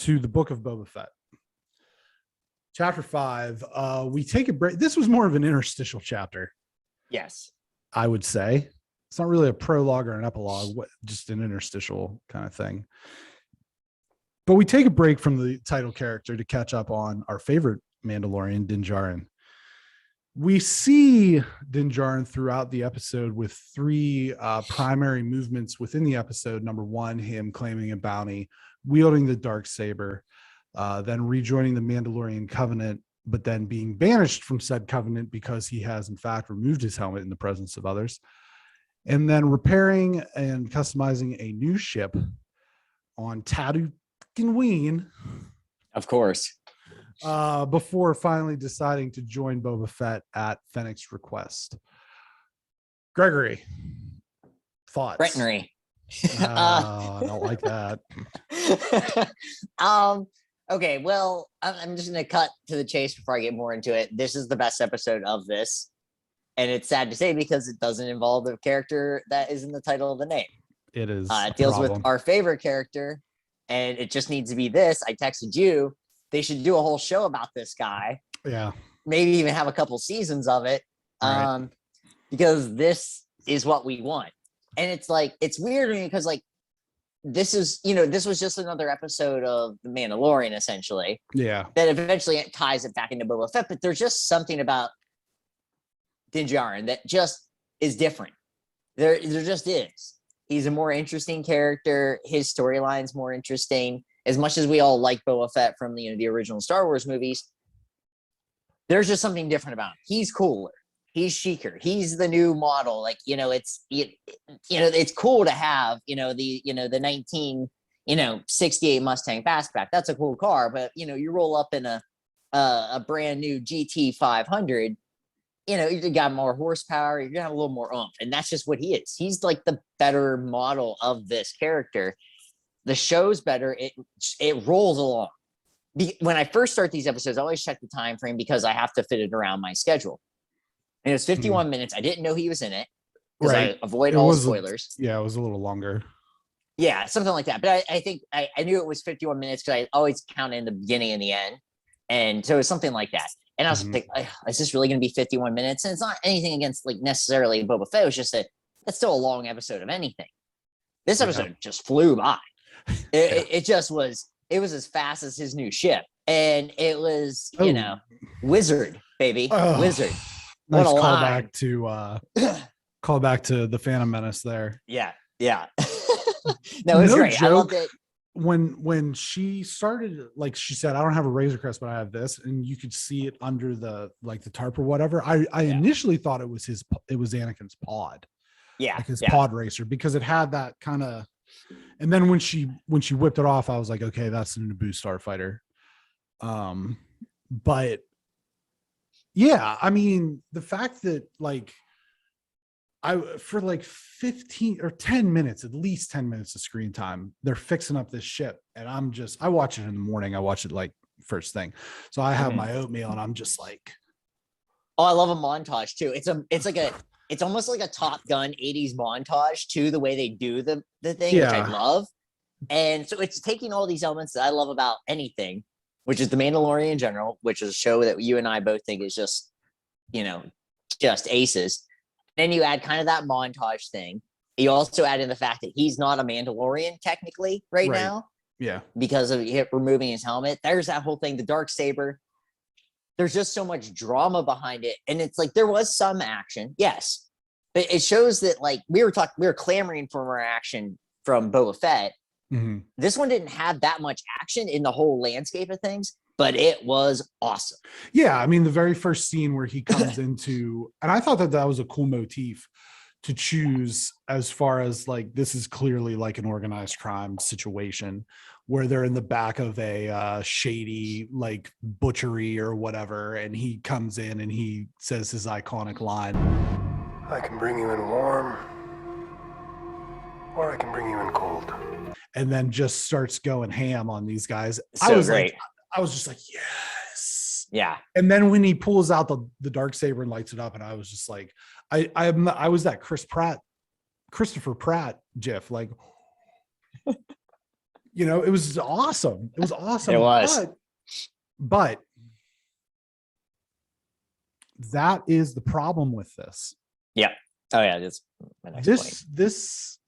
to the book of Boba Fett. Chapter 5, we take a break. This was more of an interstitial chapter. Yes. I would say. It's not really a prologue or an epilogue, just an interstitial kind of thing. But we take a break from the title character to catch up on our favorite Mandalorian, Din Djarin. We see Din Djarin throughout the episode with three primary movements within the episode. Number one, him claiming a bounty, wielding the darksaber, then rejoining the Mandalorian covenant, but then being banished from said covenant because he has in fact removed his helmet in the presence of others, and then repairing and customizing a new ship on Tatooine, of course, before finally deciding to join Boba Fett at Fennec's request. Gregory, thoughts? Brenton. I don't like that. Okay, well, I'm just going to cut to the chase before I get more into it. This is the best episode of this. And it's sad to say because it doesn't involve the character that is in the title of the name. It is. It deals with our favorite character, and it just needs to be this. I texted you. They should do a whole show about this guy. Yeah. Maybe even have a couple seasons of it. Right. Because this is what we want. And it's like, it's weird because like, this is, this was just another episode of The Mandalorian, essentially. Yeah. That eventually it ties it back into Boba Fett, but there's just something about Din Djarin that just is different. There just is. He's a more interesting character. His storyline's more interesting. As much as we all like Boba Fett from the original Star Wars movies, there's just something different about him. He's cooler. He's chicer. He's the new model. Like, it's cool to have, the 1968 Mustang Fastback. That's a cool car, but you roll up in a brand new GT 500, you got more horsepower, you're gonna have a little more oomph. And that's just what he is. He's like the better model of this character. The show's better. It rolls along. When I first start these episodes, I always check the time frame because I have to fit it around my schedule. And it was 51 minutes. I didn't know he was in it because I avoid all spoilers. It was a little longer. Yeah, something like that. But I think I knew it was 51 minutes because I always count in the beginning and the end. And so it was something like that. And I was like, is this really going to be 51 minutes? And it's not anything against like necessarily Boba Fett. It was just that that's still a long episode of anything. This episode just flew by. It just was, it was as fast as his new ship. And it was, Wizard, baby. Wizard. Nice callback to the Phantom Menace there. Yeah. No, it was great. Joke, I loved it. When she started, like she said, I don't have a Razor Crest, but I have this, and you could see it under the tarp or whatever. I initially thought it was Anakin's pod. Yeah. Like his pod racer, because it had that kind of, and then when she whipped it off, I was like, okay, that's a Naboo starfighter. But yeah, I mean, the fact that for 15 or 10 minutes, at least 10 minutes of screen time, they're fixing up this ship. And I watch it in the morning. I watch it first thing. So I have my oatmeal and I'm just like, oh, I love a montage too. It's almost like a Top Gun 80s montage too, the way they do the thing, which I love. And so it's taking all these elements that I love about anything, which is The Mandalorian in general, which is a show that you and I both think is just, just aces. Then you add kind of that montage thing. You also add in the fact that he's not a Mandalorian technically right now. Yeah. Because of removing his helmet. There's that whole thing, the darksaber. There's just so much drama behind it. And it's like, there was some action. Yes. But it shows that we were clamoring for more action from Boba Fett. Mm-hmm. This one didn't have that much action in the whole landscape of things, but it was awesome. Yeah, I mean, the very first scene where he comes into, and I thought that was a cool motif to choose, as far as this is clearly an organized crime situation where they're in the back of a shady butchery or whatever, and he comes in and he says his iconic line, "I can bring you in warm, or I can bring you in cold." And then just starts going ham on these guys. So I was just like, yes. Yeah. And then when he pulls out the darksaber and lights it up, and I was just like, I was that Christopher Pratt gif, it was awesome. It was awesome. It was. But that is the problem with this. Yeah. Oh yeah. That's my next point. This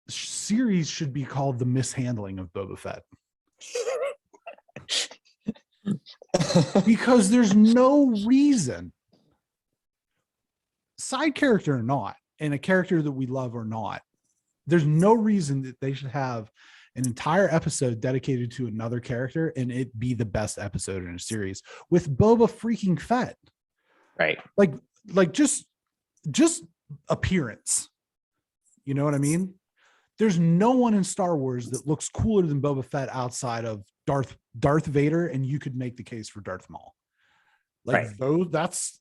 series should be called The Mishandling of Boba Fett. Because there's no reason, side character or not, and a character that we love or not, there's no reason that they should have an entire episode dedicated to another character and it be the best episode in a series with Boba freaking Fett. Right. Like just appearance. You know what I mean? There's no one in Star Wars that looks cooler than Boba Fett outside of Darth Vader, and you could make the case for Darth Maul. Though that's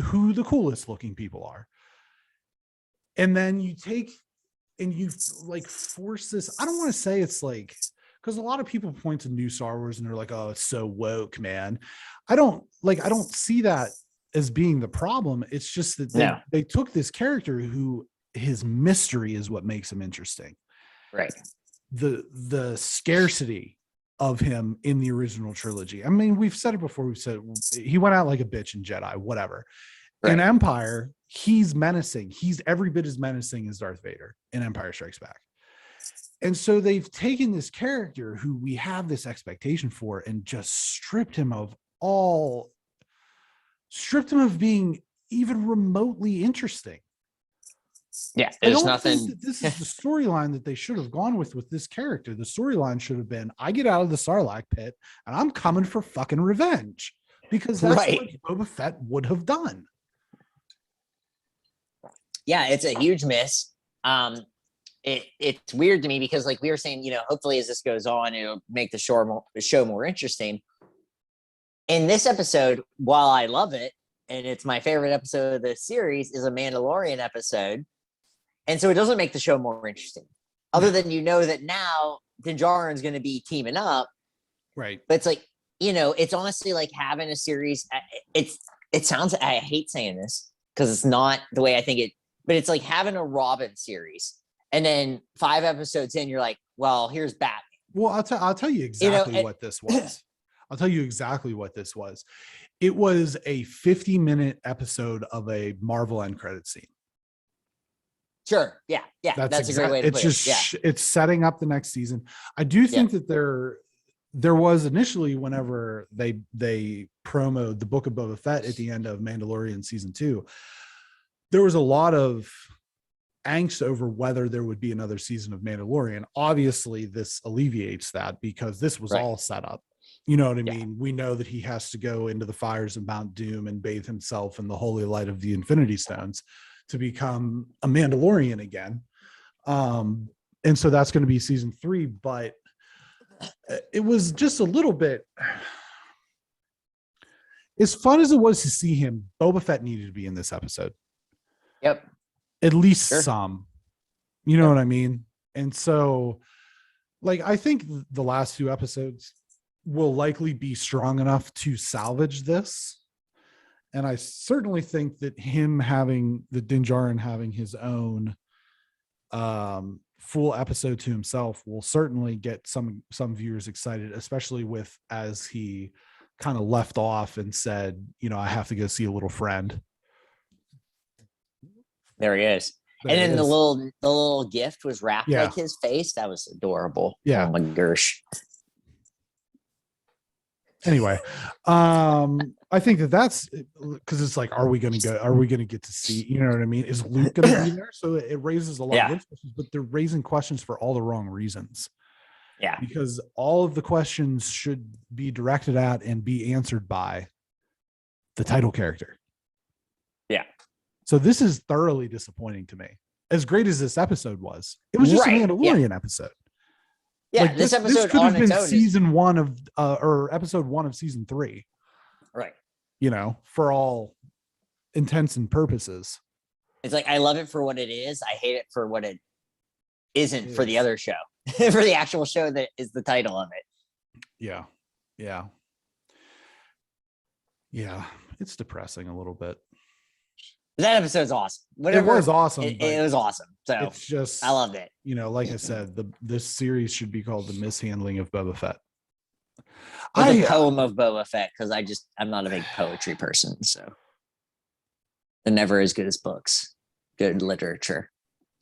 who the coolest looking people are. And then you take and you like force this. I don't want to say it's like, because a lot of people point to new Star Wars and they're like, oh, it's so woke, man. I don't see that as being the problem. It's just that they took this character who his mystery is what makes him interesting. Right. The scarcity of him in the original trilogy. I mean, we've said it before. We've said he went out like a bitch in Jedi, whatever. Right. In Empire, he's menacing. He's every bit as menacing as Darth Vader in Empire Strikes Back. And so they've taken this character who we have this expectation for and just stripped him of being even remotely interesting. Yeah, there's nothing. This is the storyline that they should have gone with this character. The storyline should have been, I get out of the Sarlacc pit and I'm coming for fucking revenge, because that's what Boba Fett would have done. Yeah, it's a huge miss. It's weird to me because, like we were saying, hopefully as this goes on, it'll make the show more interesting. In this episode, while I love it, and it's my favorite episode of the series, is a Mandalorian episode. And so it doesn't make the show more interesting, other than that now Din Djarin's going to be teaming up. Right. But it's like, it's honestly like having a series. It sounds, I hate saying this because it's not the way I think it, but it's like having a Robin series. And then 5 episodes in, you're like, well, here's Batman. Well, I'll tell you exactly what this was. I'll tell you exactly what this was. It was a 50-minute episode of a Marvel end credit scene. Sure. Yeah. That's a great way to put it. Yeah. It's setting up the next season. I do think that there was initially, whenever they promoted the Book of Boba Fett at the end of Mandalorian season 2, there was a lot of angst over whether there would be another season of Mandalorian. Obviously, this alleviates that because this was all set up. You know what I mean? We know that he has to go into the fires of Mount Doom and bathe himself in the holy light of the Infinity Stones to become a Mandalorian again. And so that's going to be season 3, but it was just a little bit, as fun as it was to see him, Boba Fett needed to be in this episode. Yep. At least some, you know what I mean? And so, like, I think the last 2 episodes will likely be strong enough to salvage this. And I certainly think that Din Djarin having his own full episode to himself will certainly get some viewers excited, especially with, as he kind of left off and said, I have to go see a little friend. There he is. And then the little gift was wrapped like his face. That was adorable. Yeah. Oh my gosh. Anyway, I think that's because it's like, are we going to get to see, you know what I mean? Is Luke going to be there? So it raises a lot of questions, but they're raising questions for all the wrong reasons. Yeah. Because all of the questions should be directed at and be answered by the title character. Yeah. So this is thoroughly disappointing to me. As great as this episode was, it was just a Mandalorian episode. Yeah, like this episode this could have been season 1 of or episode 1 of season 3. Right. For all intents and purposes. It's like, I love it for what it is. I hate it for what it isn't for the other show, for the actual show that is the title of it. Yeah. Yeah. Yeah. It's depressing a little bit. That episode's awesome. It was awesome. It but was awesome. So it's just, I loved it. like I said, this series should be called The Mishandling of Boba Fett. But the poem of Boba Fett, because I'm not a big poetry person, so they're never as good as books, good literature,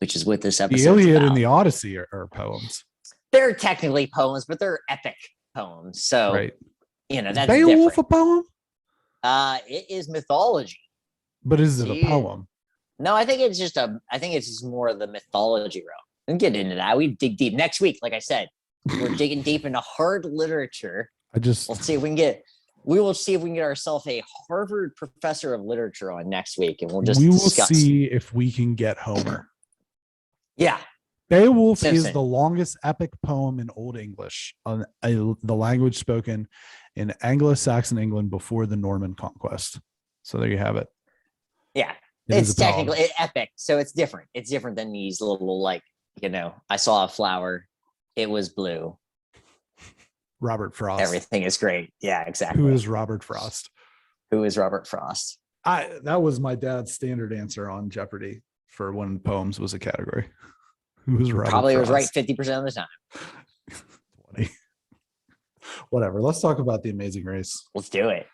which is what this episode. The Iliad about. and the Odyssey are poems. They're technically poems, but they're epic poems. So Right. That's Beowulf different. a poem? It is mythology. But is it a poem? No, I think it's just more of the mythology realm. And get into that. We dig deep next week. Like I said, we're digging deep into hard literature. We will see if we can get ourselves a Harvard professor of literature on next week, and we'll discuss. See if we can get Homer. Yeah. Beowulf Simpson. is the longest epic poem in Old English, the language spoken in Anglo-Saxon England before the Norman conquest. So there you have it. Yeah. It's technically epic, so it's different. It's different than these little, I saw a flower, it was blue. Robert Frost. Everything is great. Yeah, exactly. Who is Robert Frost? That was my dad's standard answer on Jeopardy for when poems was a category. Who was Robert Probably Frost? was right 50% of the time. 20. Whatever. Let's talk about The Amazing Race. Let's do it.